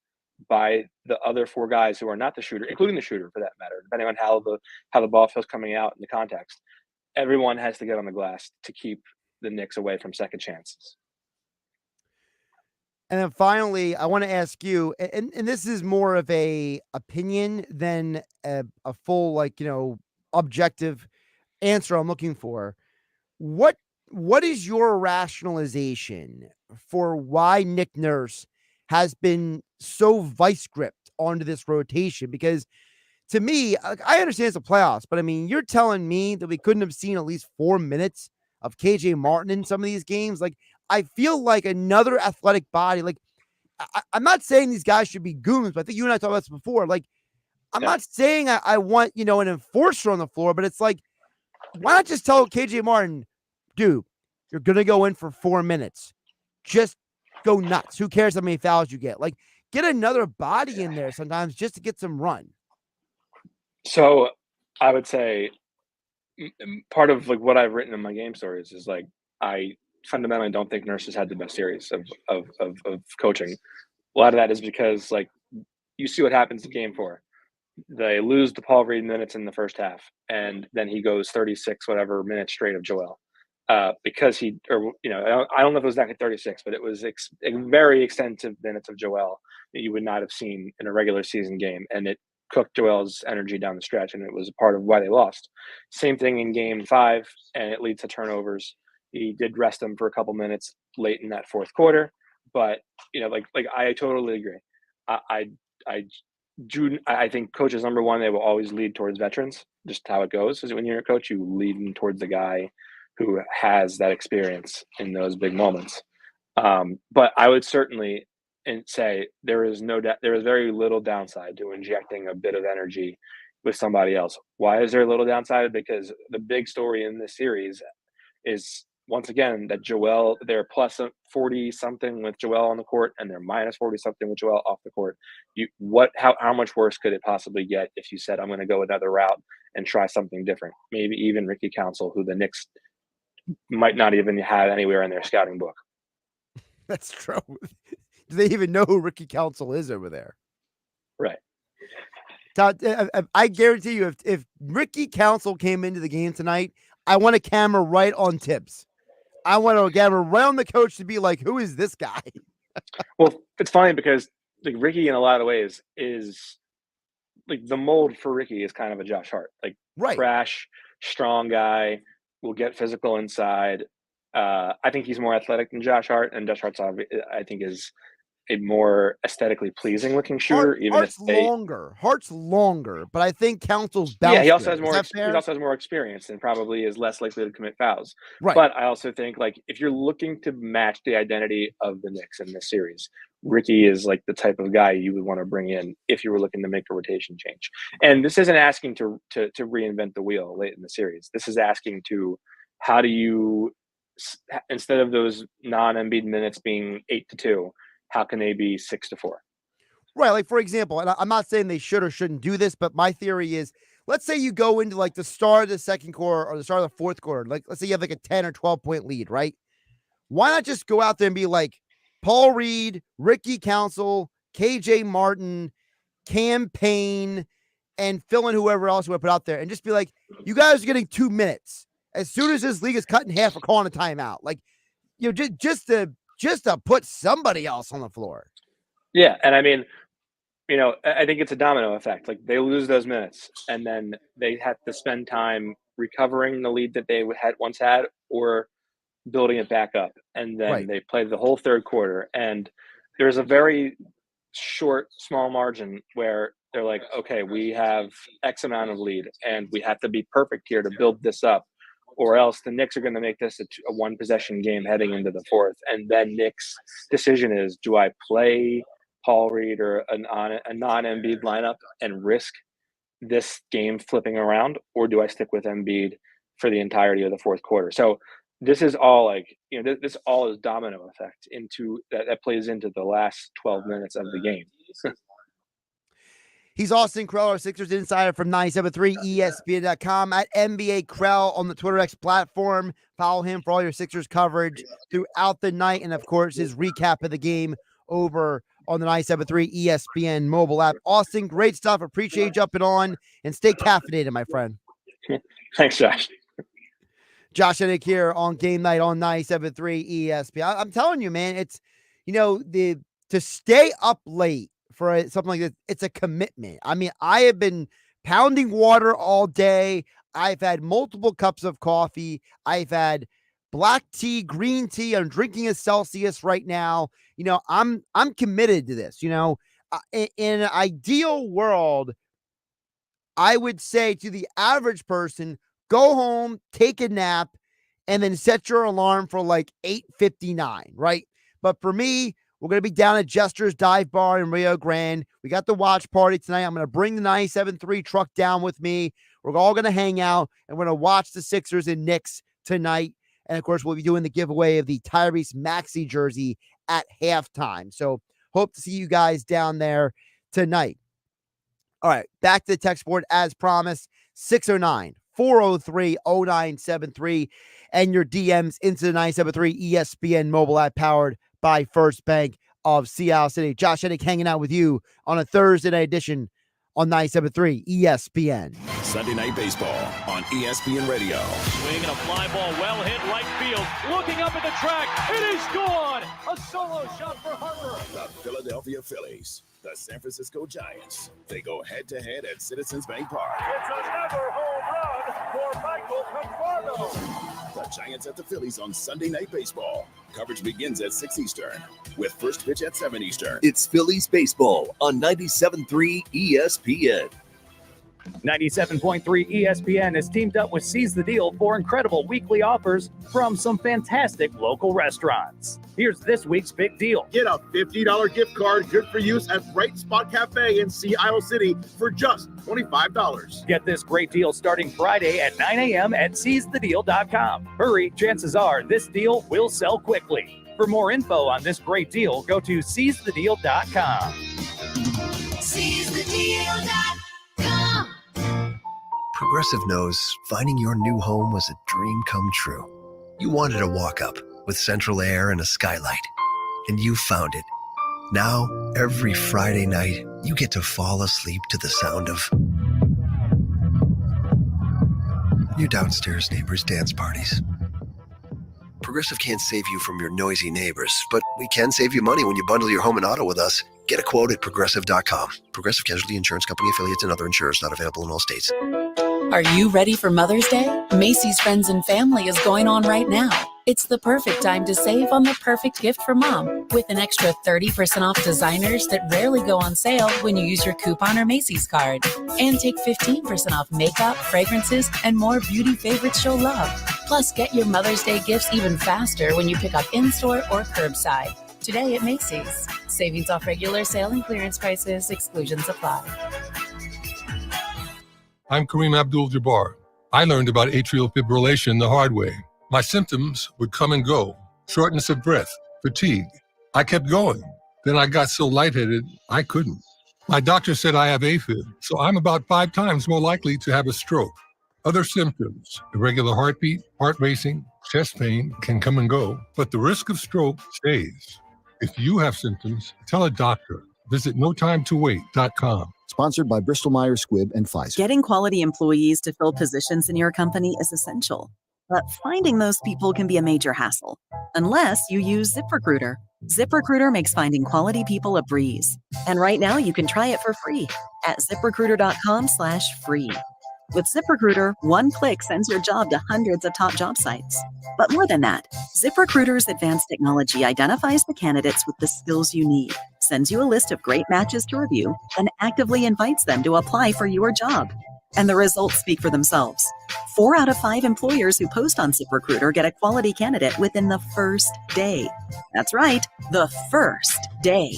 by the other 4 guys who are not the shooter, including the shooter for that matter, depending on how the ball feels coming out in the context. Everyone has to get on the glass to keep the Knicks away from second chances. And then finally, I want to ask you, and this is more of a opinion than a full, objective answer I'm looking for. What is your rationalization for why Nick Nurse has been so vice gripped onto this rotation? Because to me, I understand it's the playoffs, but I mean, you're telling me that we couldn't have seen at least 4 minutes of KJ Martin in some of these games? Like, I feel like another athletic body. Like, I'm not saying these guys should be goons, but I think you and I talked about this before. Like, I'm not saying I want, an enforcer on the floor, but it's like, why not just tell KJ Martin, dude, you're going to go in for 4 minutes. Just go nuts. Who cares how many fouls you get? Like, get another body in there sometimes just to get some run. So I would say part of what I've written in my game stories is I fundamentally don't think Nurse has had the best series of coaching. A lot of that is because you see what happens in game 4. They lose the Paul Reed minutes in the first half, and then he goes 36 whatever minutes straight of Joel. Because I don't know if it was exactly 36, but it was very extensive minutes of Joel that you would not have seen in a regular season game, and it cooked Joel's energy down the stretch, and it was a part of why they lost. Same thing in game 5, and it leads to turnovers. He did rest him for a couple minutes late in that fourth quarter, but I totally agree. I think coaches, number one, they will always lead towards veterans. Just how it goes is when you're a coach, you lead them towards the guy who has that experience in those big moments. But I would certainly say there is very little downside to injecting a bit of energy with somebody else. Why is there a little downside? Because the big story in this series is, once again, that Joel, they're plus 40 something with Joel on the court, and they're minus 40 something with Joel off the court. How much worse could it possibly get if you said, I'm going to go another route and try something different? Maybe even Ricky Council, who the Knicks might not even have anywhere in their scouting book. That's true. Do they even know who Ricky Council is over there? Right. Todd, I guarantee you, if Ricky Council came into the game tonight, I want a camera right on Tibbs. I want a camera right on the coach to be like, who is this guy? Well, it's funny because Ricky, in a lot of ways, is the mold for Ricky is kind of a Josh Hart, right. Brash, strong guy, will get physical inside. I think he's more athletic than Josh Hart, and Josh Hart's, I think, is a more aesthetically pleasing looking shooter. Hart's longer, but I think Council's bounce. Yeah, he also has more experience and probably is less likely to commit fouls. Right. But I also think if you're looking to match the identity of the Knicks in this series, Ricky is the type of guy you would want to bring in if you were looking to make a rotation change. And this isn't asking to reinvent the wheel late in the series. This is asking to, how do you, instead of those non-Embiid minutes being 8-2, how can they be 6-4? Right. For example, and I'm not saying they should or shouldn't do this, but my theory is, let's say you go into the start of the second quarter or the start of the fourth quarter. Let's say you have a 10 or 12 point lead, right? Why not just go out there and be Paul Reed, Ricky Council, KJ Martin, Cam Payne, and fill in whoever else we put out there, and just be you guys are getting 2 minutes. As soon as this league is cut in half, we're calling a timeout. Just to just to put somebody else on the floor. Yeah, and I mean, I think it's a domino effect. Like they lose those minutes, and then they have to spend time recovering the lead that they once had, or building it back up. And then they play the whole third quarter, and there's a very short, small margin where they're like, okay, we have X amount of lead, and we have to be perfect here to build this up, or else the Knicks are going to make this a one-possession game heading into the fourth. And then Knicks' decision is, do I play Paul Reed or a non-Embiid lineup and risk this game flipping around, or do I stick with Embiid for the entirety of the fourth quarter? So this is all this all is domino effect into that plays into the last 12 minutes of the game. He's Austin Krell, our Sixers insider from 97.3 ESPN.com, at NBA Krell on the Twitter X platform. Follow him for all your Sixers coverage throughout the night, and of course his recap of the game over on the 97.3 ESPN mobile app. Austin, great stuff. Appreciate you jumping on, and stay caffeinated, my friend. Thanks, Josh. Josh Hennig here on Game Night on 97.3 ESPN. I'm telling you, man, it's, to stay up late for something like this, it's a commitment. I mean, I have been pounding water all day. I've had multiple cups of coffee. I've had black tea, green tea. I'm drinking a Celsius right now. I'm committed to this. In an ideal world, I would say to the average person, go home, take a nap, and then set your alarm for like 8:59, right? But for me, we're going to be down at Jester's Dive Bar in Rio Grande. We got the watch party tonight. I'm going to bring the 97.3 truck down with me. We're all going to hang out, and we're going to watch the Sixers and Knicks tonight. And, of course, we'll be doing the giveaway of the Tyrese Maxey jersey at halftime. So hope to see you guys down there tonight. All right, back to the text board as promised, 609-403-0973, and your DMs into the 97.3 ESPN mobile app powered by First Bank of Seattle City. Josh Hennig hanging out with you on a Thursday night edition on 97.3 ESPN. Sunday Night Baseball on ESPN Radio. Swing and a fly ball well hit right field. Looking up at the track. It is gone. A solo shot for Harper. The Philadelphia Phillies, the San Francisco Giants. They go head-to-head at Citizens Bank Park. It's another home run for Michael Conforto. The Giants at the Phillies on Sunday Night Baseball. Coverage begins at 6 Eastern with first pitch at 7 Eastern. It's Phillies baseball on 97.3 ESPN. 97.3 ESPN has teamed up with Seize the Deal for incredible weekly offers from some fantastic local restaurants. Here's this week's big deal. Get a $50 gift card good for use at Bright Spot Cafe in Sea Isle City for just $25. Get this great deal starting Friday at 9 a.m. at seizethedeal.com. Hurry, chances are this deal will sell quickly. For more info on this great deal, go to seizethedeal.com. Seizethedeal.com. Progressive knows finding your new home was a dream come true. You wanted a walk-up with central air and a skylight, and you found it. Now, every Friday night, you get to fall asleep to the sound of your downstairs neighbors' dance parties. Progressive can't save you from your noisy neighbors, but we can save you money when you bundle your home and auto with us. Get a quote at Progressive.com. Progressive Casualty Insurance Company affiliates and other insurers not available in all states. Are you ready for Mother's Day? Macy's Friends and Family is going on right now. It's the perfect time to save on the perfect gift for mom with an extra 30% off designers that rarely go on sale when you use your coupon or Macy's card. And take 15% off makeup, fragrances, and more beauty favorites you'll love. Plus, get your Mother's Day gifts even faster when you pick up in-store or curbside. Today at Macy's. Savings off regular sale and clearance prices. Exclusions apply. I'm Kareem Abdul-Jabbar. I learned about atrial fibrillation the hard way. My symptoms would come and go. Shortness of breath, fatigue. I kept going. Then I got so lightheaded, I couldn't. My doctor said I have AFib, so I'm about 5 times more likely to have a stroke. Other symptoms, irregular heartbeat, heart racing, chest pain can come and go, but the risk of stroke stays. If you have symptoms, tell a doctor. Visit notimetowait.com. Sponsored by Bristol Myers Squibb and Pfizer. Getting quality employees to fill positions in your company is essential. But finding those people can be a major hassle, unless you use ZipRecruiter. ZipRecruiter makes finding quality people a breeze. And right now you can try it for free at ziprecruiter.com/free. With ZipRecruiter, one click sends your job to hundreds of top job sites. But more than that, ZipRecruiter's advanced technology identifies the candidates with the skills you need, sends you a list of great matches to review, and actively invites them to apply for your job. And the results speak for themselves. 4 out of 5 employers who post on ZipRecruiter get a quality candidate within the first day. That's right, the first day.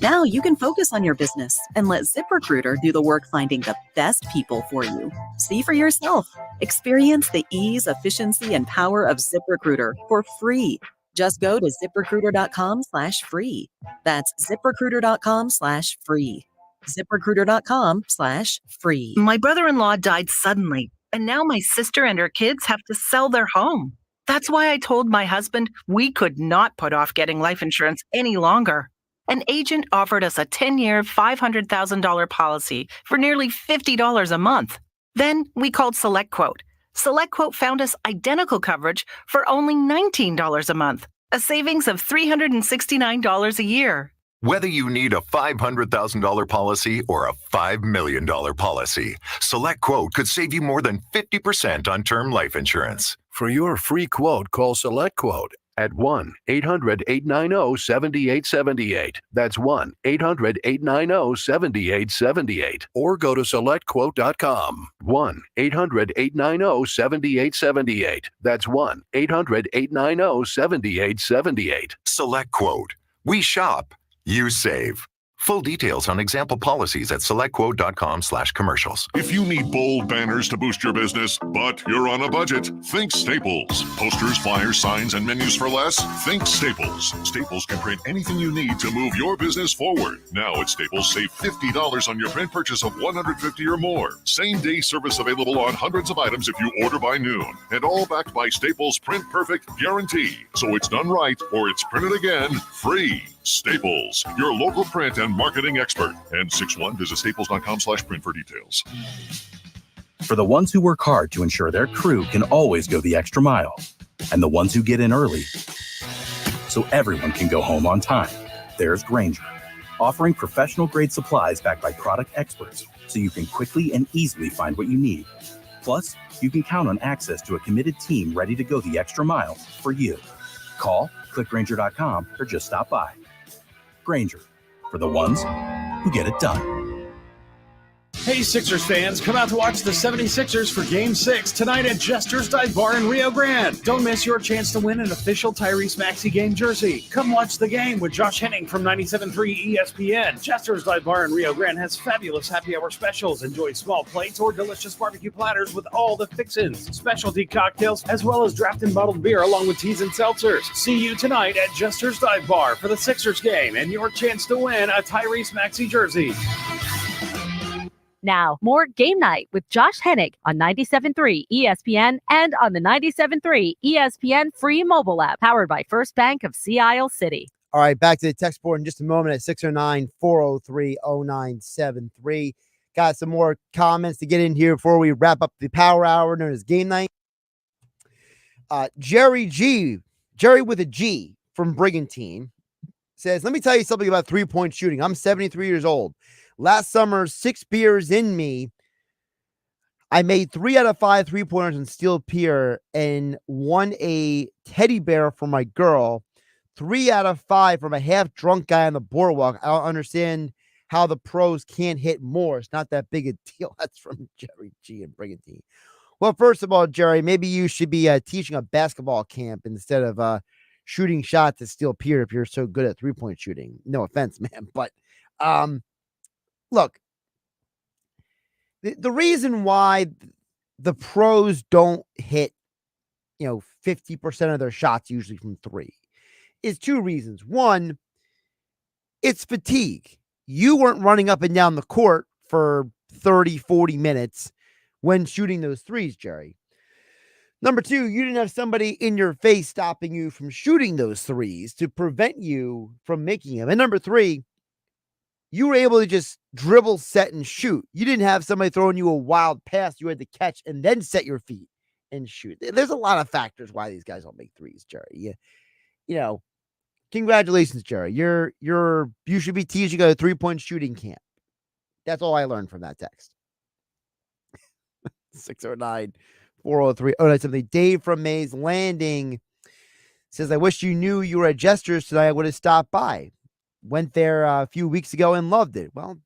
Now you can focus on your business and let ZipRecruiter do the work finding the best people for you. See for yourself. Experience the ease, efficiency, and power of ZipRecruiter for free. Just go to ziprecruiter.com/free. That's ziprecruiter.com/free. ziprecruiter.com/free. My brother-in-law died suddenly, and now my sister and her kids have to sell their home. That's why I told my husband we could not put off getting life insurance any longer. An agent offered us a 10-year, $500,000 policy for nearly $50 a month. Then we called SelectQuote. SelectQuote found us identical coverage for only $19 a month, a savings of $369 a year. Whether you need a $500,000 policy or a $5 million policy, SelectQuote could save you more than 50% on term life insurance. For your free quote, call SelectQuote at 1-800-890-7878. That's 1-800-890-7878. Or go to SelectQuote.com. 1-800-890-7878. That's 1-800-890-7878. SelectQuote. We shop. You save. Full details on example policies at selectquote.com/commercials. If you need bold banners to boost your business, but you're on a budget, think Staples. Posters, flyers, signs, and menus for less? Think Staples. Staples can print anything you need to move your business forward. Now at Staples, save $50 on your print purchase of $150 or more. Same-day service available on hundreds of items if you order by noon. And all backed by Staples' Print Perfect guarantee. So it's done right or it's printed again free. Staples, your local print and marketing expert. And 61, visit staples.com/print for details. For the ones who work hard to ensure their crew can always go the extra mile, and the ones who get in early so everyone can go home on time, there's Grainger, offering professional-grade supplies backed by product experts so you can quickly and easily find what you need. Plus, you can count on access to a committed team ready to go the extra mile for you. Call, click Grainger.com, or just stop by. Grainger, for the ones who get it done. Hey Sixers fans, come out to watch the 76ers for Game 6 tonight at Jester's Dive Bar in Rio Grande. Don't miss your chance to win an official Tyrese Maxey game jersey. Come watch the game with Josh Hennig from 97.3 ESPN. Jester's Dive Bar in Rio Grande has fabulous happy hour specials. Enjoy small plates or delicious barbecue platters with all the fixins, specialty cocktails, as well as draft and bottled beer along with teas and seltzers. See you tonight at Jester's Dive Bar for the Sixers game and your chance to win a Tyrese Maxey jersey. Now, more Game Night with Josh Hennig on 97.3 ESPN and on the 97.3 ESPN free mobile app, powered by First Bank of Sea Isle City. All right, back to the text board in just a moment at 609-403-0973. Got some more comments to get in here before we wrap up the power hour known as Game Night. Jerry with a G from Brigantine says, let me tell you something about three-point shooting. I'm 73 years old. Last summer, 6 beers in me, I made 3 out of 5 3-pointers in Steel Pier and won a teddy bear for my girl. 3 out of 5 from a half-drunk guy on the boardwalk. I don't understand how the pros can't hit more. It's not that big a deal. That's from Jerry G and Brigantine. Well, first of all, Jerry, maybe you should be teaching a basketball camp instead of shooting shots at Steel Pier if you're so good at three-point shooting. No offense, man, but look, the reason why the pros don't hit, 50% of their shots usually from 3 is 2 reasons. One, it's fatigue. You weren't running up and down the court for 30, 40 minutes when shooting those threes, Jerry. Number 2, you didn't have somebody in your face stopping you from shooting those threes to prevent you from making them. And number 3, you were able to just dribble, set, and shoot. You didn't have somebody throwing you a wild pass you had to catch and then set your feet and shoot. There's a lot of factors why these guys don't make threes, Jerry. You know, congratulations, Jerry. You should be teaching a 3-point shooting camp. That's all I learned from that text. 609 403 0970. Dave from Mays Landing says, I wish you knew you were at Jester's tonight. I would have stopped by. Went there a few weeks ago and loved it. Well,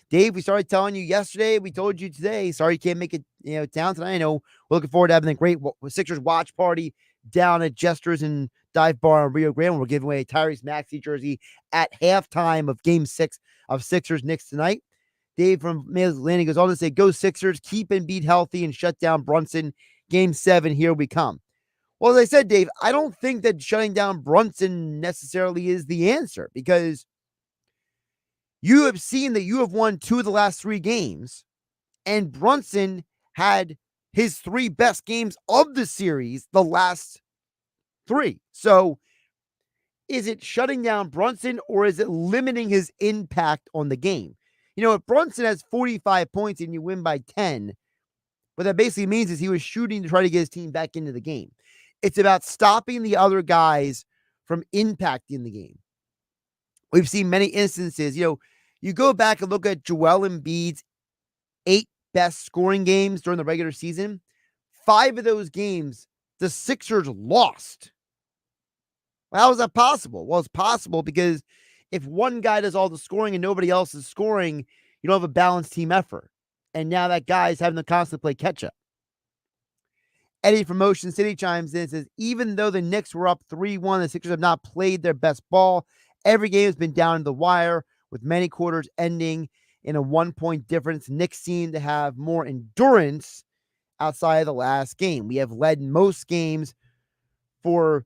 Dave, we started telling you yesterday. We told you today. Sorry you can't make it down tonight. I know we're looking forward to having a great Sixers watch party down at Jester's and Dive Bar in Rio Grande. We're giving away a Tyrese Maxey jersey at halftime of Game 6 of Sixers Knicks tonight. Dave from Mays Landing goes on to say, go Sixers, keep Embiid healthy and shut down Brunson. Game 7, here we come. Well, as I said, Dave, I don't think that shutting down Brunson necessarily is the answer, because you have seen that you have won 2 of the last 3 games, and Brunson had his 3 best games of the series the last 3. So is it shutting down Brunson, or is it limiting his impact on the game? If Brunson has 45 points and you win by 10, what that basically means is he was shooting to try to get his team back into the game. It's about stopping the other guys from impacting the game. We've seen many instances. You go back and look at Joel Embiid's 8 best scoring games during the regular season. 5 of those games, the Sixers lost. Well, how is that possible? Well, it's possible because if one guy does all the scoring and nobody else is scoring, you don't have a balanced team effort. And now that guy's having to constantly play catch-up. Eddie from Motion City chimes in and says, even though the Knicks were up 3-1, the Sixers have not played their best ball. Every game has been down to the wire, with many quarters ending in a 1-point difference. Knicks seem to have more endurance outside of the last game. We have led most games for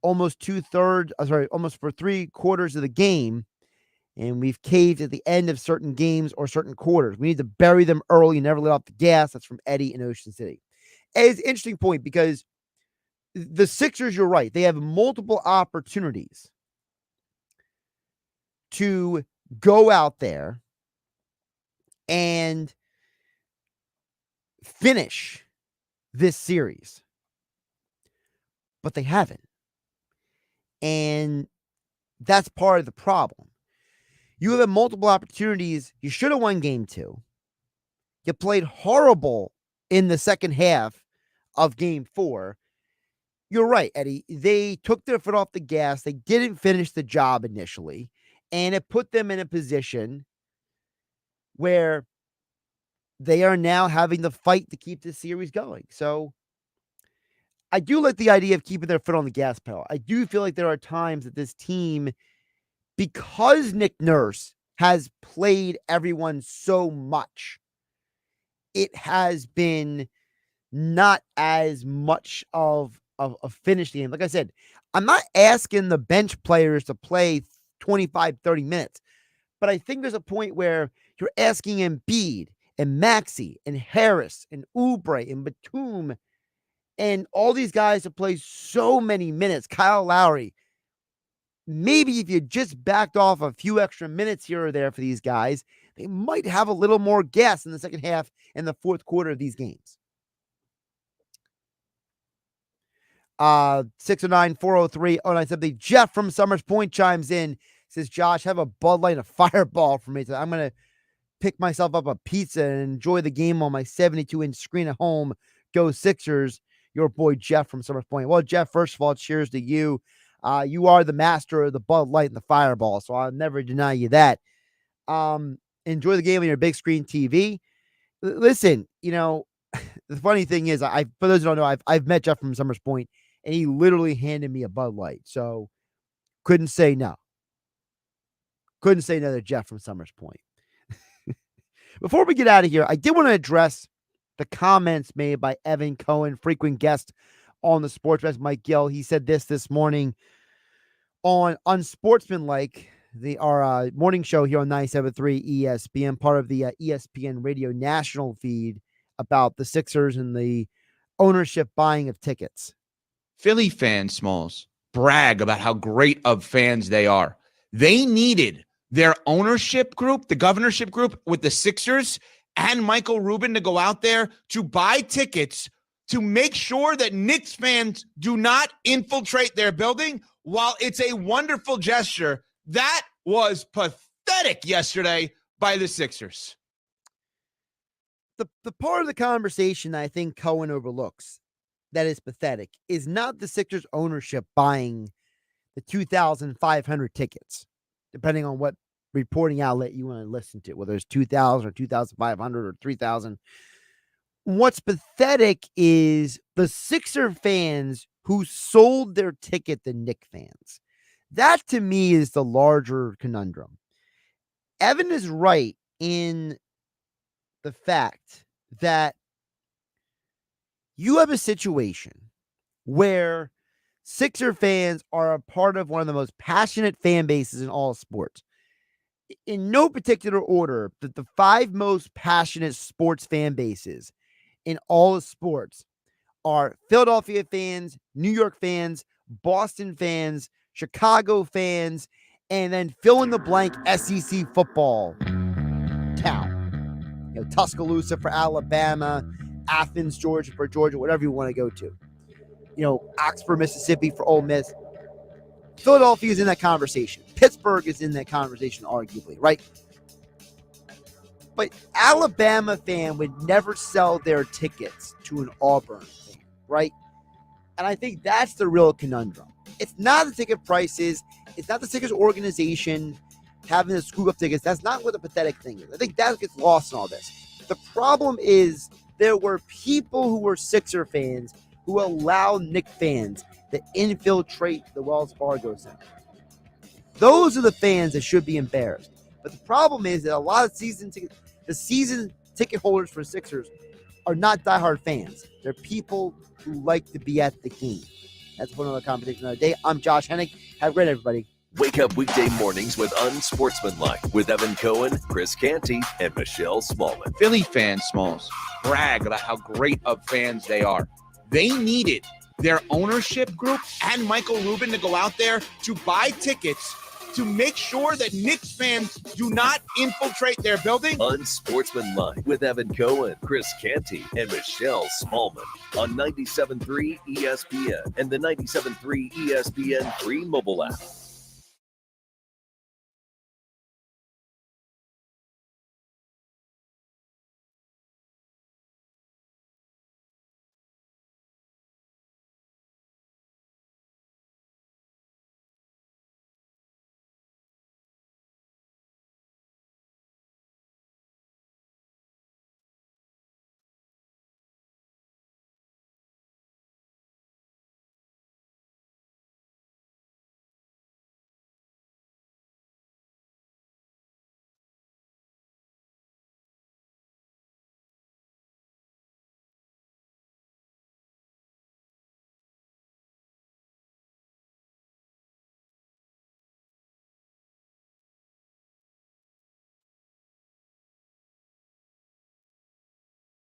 almost for 3/4 of the game, and we've caved at the end of certain games or certain quarters. We need to bury them early and never let off the gas. That's from Eddie in Ocean City. It's an interesting point because the Sixers, you're right, they have multiple opportunities to go out there and finish this series, but they haven't. And that's part of the problem. You have multiple opportunities. You should have won game 2. You played horrible in the second half of game 4. You're right, Eddie. They took their foot off the gas. They didn't finish the job initially, and it put them in a position where they are now having to fight to keep the series going. So I do like the idea of keeping their foot on the gas pedal. I do feel like there are times that this team, because Nick Nurse has played everyone so much, it has been not as much of a finished game. Like I said, I'm not asking the bench players to play 25, 30 minutes, but I think there's a point where you're asking Embiid and Maxey and Harris and Oubre and Batum and all these guys to play so many minutes. Kyle Lowry. Maybe if you just backed off a few extra minutes here or there for these guys, they might have a little more gas in the second half and the fourth quarter of these games. 609-403-0970. Jeff from Summers Point chimes in, says, Josh, have a Bud Light and a Fireball for me. So I'm going to pick myself up a pizza and enjoy the game on my 72-inch screen at home. Go Sixers. Your boy Jeff from Summers Point. Well, Jeff, first of all, cheers to you. You are the master of the Bud Light and the Fireball, so I'll never deny you that. Enjoy the game on your big screen TV. Listen, the funny thing is, for those who don't know, I've met Jeff from Summers Point, and he literally handed me a Bud Light, so couldn't say no. Couldn't say no to Jeff from Summers Point. Before we get out of here, I did want to address the comments made by Evan Cohen, frequent guest on the Sports Desk, Mike Gill. He said this morning on Unsportsmanlike, our morning show here on 97.3 ESPN, part of the ESPN radio national feed, about the Sixers and the ownership buying of tickets. Philly fans, Smalls, brag about how great of fans they are. They needed their ownership group, the governorship group with the Sixers and Michael Rubin to go out there to buy tickets to make sure that Knicks fans do not infiltrate their building. While it's a wonderful gesture, that was pathetic yesterday by the Sixers. The part of the conversation that I think Cohen overlooks that is pathetic is not the Sixers ownership buying the 2,500 tickets, depending on what reporting outlet you want to listen to, whether it's 2,000 or 2,500 or 3,000. What's pathetic is the Sixer fans who sold their ticket to Knicks fans. That, to me, is the larger conundrum. Evan is right in the fact that you have a situation where Sixer fans are a part of one of the most passionate fan bases in all sports. In no particular order, the 5 most passionate sports fan bases in all of sports are Philadelphia fans, New York fans, Boston fans, Chicago fans, and then fill in the blank SEC football town. Tuscaloosa for Alabama, Athens, Georgia for Georgia, whatever you want to go to. Oxford, Mississippi for Ole Miss. Philadelphia is in that conversation. Pittsburgh is in that conversation, arguably, right? But Alabama fan would never sell their tickets to an Auburn fan, right? And I think that's the real conundrum. It's not the ticket prices. It's not the Sixers organization having to scoop up tickets. That's not what the pathetic thing is. I think that gets lost in all this. The problem is there were people who were Sixer fans who allowed Knicks fans to infiltrate the Wells Fargo Center. Those are the fans that should be embarrassed. But the problem is that a lot of season ticket holders for Sixers are not diehard fans. They're people who like to be at the game. That's one other conversation another day. I'm Josh Hennig. Have a great day, everybody. Wake up weekday mornings with Unsportsmanlike with Evan Cohen, Chris Canty, and Michelle Smallman. Philly fans, Smalls, brag about how great of fans they are. They needed their ownership group and Michael Rubin to go out there to buy tickets to make sure that Knicks fans do not infiltrate their building. Unsportsmanlike with Evan Cohen, Chris Canty, and Michelle Smallman on 97.3 ESPN and the 97.3 ESPN free mobile app.